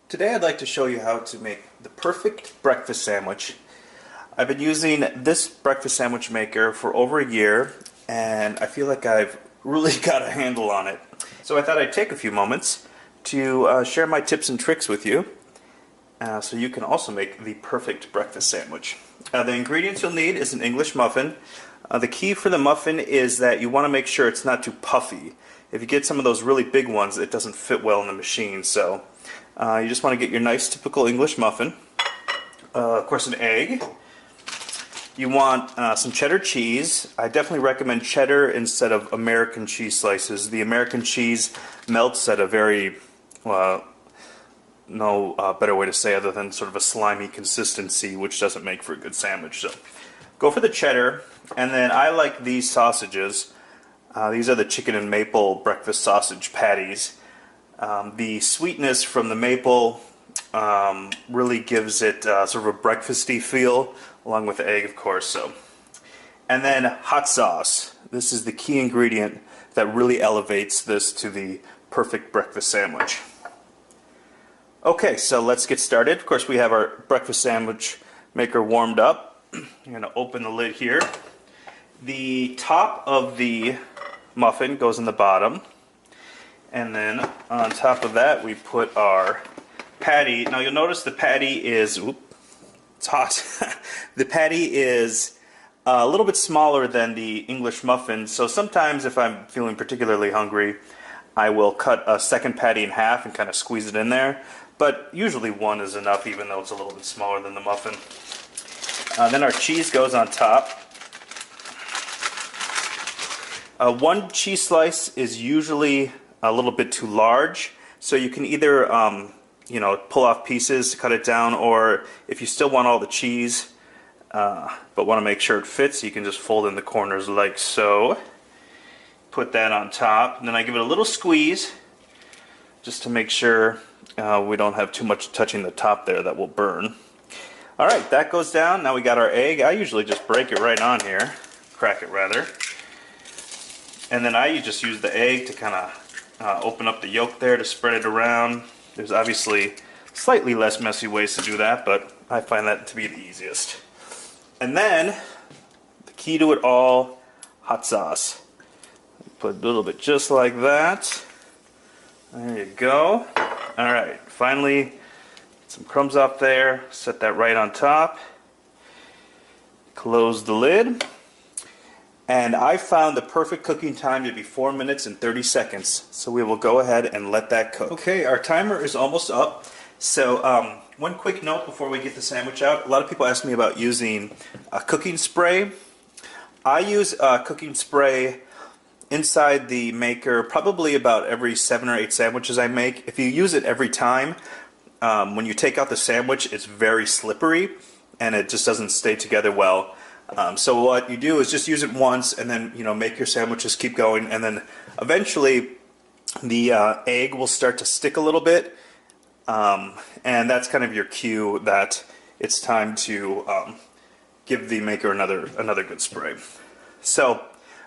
Today I'd like to show you how to make the perfect breakfast sandwich. I've been using this breakfast sandwich maker for over a year and I feel like I've really got a handle on it. So I thought I'd take a few moments to share my tips and tricks with you so you can also make the perfect breakfast sandwich. The ingredients you'll need is an English muffin. The key for the muffin is that you want to make sure it's not too puffy. If you get some of those really big ones, it doesn't fit well in the machine. So you just want to get your nice typical English muffin. Of course, an egg. You want some cheddar cheese. I definitely recommend cheddar instead of American cheese slices. The American cheese melts at a very, no better way to say other than sort of a slimy consistency, which doesn't make for a good sandwich. So go for the cheddar, and then I like these sausages. These are the chicken and maple breakfast sausage patties. The sweetness from the maple really gives it sort of a breakfasty feel, along with the egg, of course. So, and then hot sauce. This is the key ingredient that really elevates this to the perfect breakfast sandwich. Okay, so let's get started. Of course, we have our breakfast sandwich maker warmed up. I'm going to open the lid here. The top of the muffin goes in the bottom. And then on top of that we put our patty. Now you'll notice the patty is, it's hot. The patty is a little bit smaller than the English muffin, so sometimes if I'm feeling particularly hungry I will cut a second patty in half and kind of squeeze it in there, but usually one is enough even though it's a little bit smaller than the muffin. Then our cheese goes on top. One cheese slice is usually a little bit too large, so you can either pull off pieces to cut it down, or if you still want all the cheese but want to make sure it fits, you can just fold in the corners like so. Put that on top, and then I give it a little squeeze just to make sure we don't have too much touching the top there that will burn. Alright, that goes down. Now we got our egg. I usually just break it right on here, crack it rather, and then I just use the egg to kind of open up the yolk there to spread it around. There's obviously slightly less messy ways to do that, but I find that to be the easiest. And then, the key to it all, hot sauce. Put a little bit just like that. There you go. Alright, finally, get some crumbs off there. Set that right on top. Close the lid. And I found the perfect cooking time to be 4 minutes and 30 seconds. So we will go ahead and let that cook. Okay, our timer is almost up. So one quick note before we get the sandwich out. A lot of people ask me about using a cooking spray. I use a cooking spray inside the maker probably about every 7 or 8 sandwiches I make. If you use it every time, when you take out the sandwich, it's very slippery and it just doesn't stay together well. So what you do is just use it once and then make your sandwiches, keep going, and then eventually the egg will start to stick a little bit, and that's kind of your cue that it's time to give the maker another good spray. So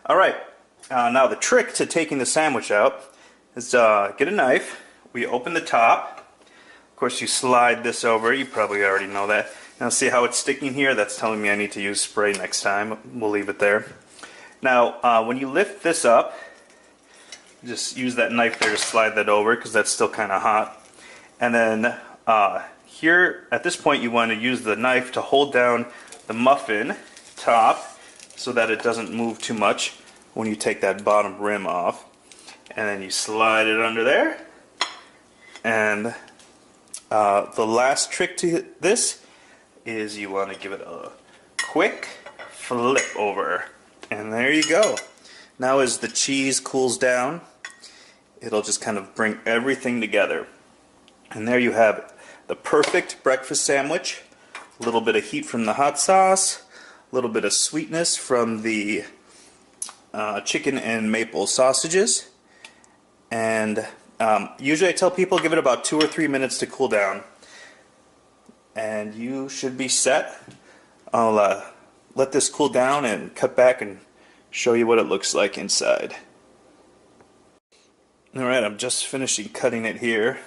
alright, now the trick to taking the sandwich out is get a knife. We open the top. Of course you slide this over, you probably already know that. Now see how it's sticking here? That's telling me I need to use spray next time. We'll leave it there. Now when you lift this up, just use that knife there to slide that over because that's still kind of hot. And then here at this point you want to use the knife to hold down the muffin top so that it doesn't move too much when you take that bottom rim off. And then you slide it under there. And the last trick to this is you want to give it a quick flip over, and there you go. Now as the cheese cools down, it'll just kind of bring everything together, and there you have it, the perfect breakfast sandwich. A little bit of heat from the hot sauce, a little bit of sweetness from the chicken and maple sausages, and usually I tell people give it about 2 or 3 minutes to cool down. And you should be set. I'll let this cool down and cut back and show you what it looks like inside. Alright, I'm just finishing cutting it here.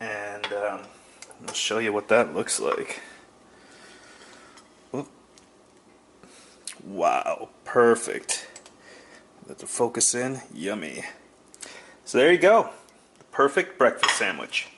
And and I'll show you what that looks like. Oop. Wow, perfect. Let the focus in. Yummy. So there you go. The perfect breakfast sandwich.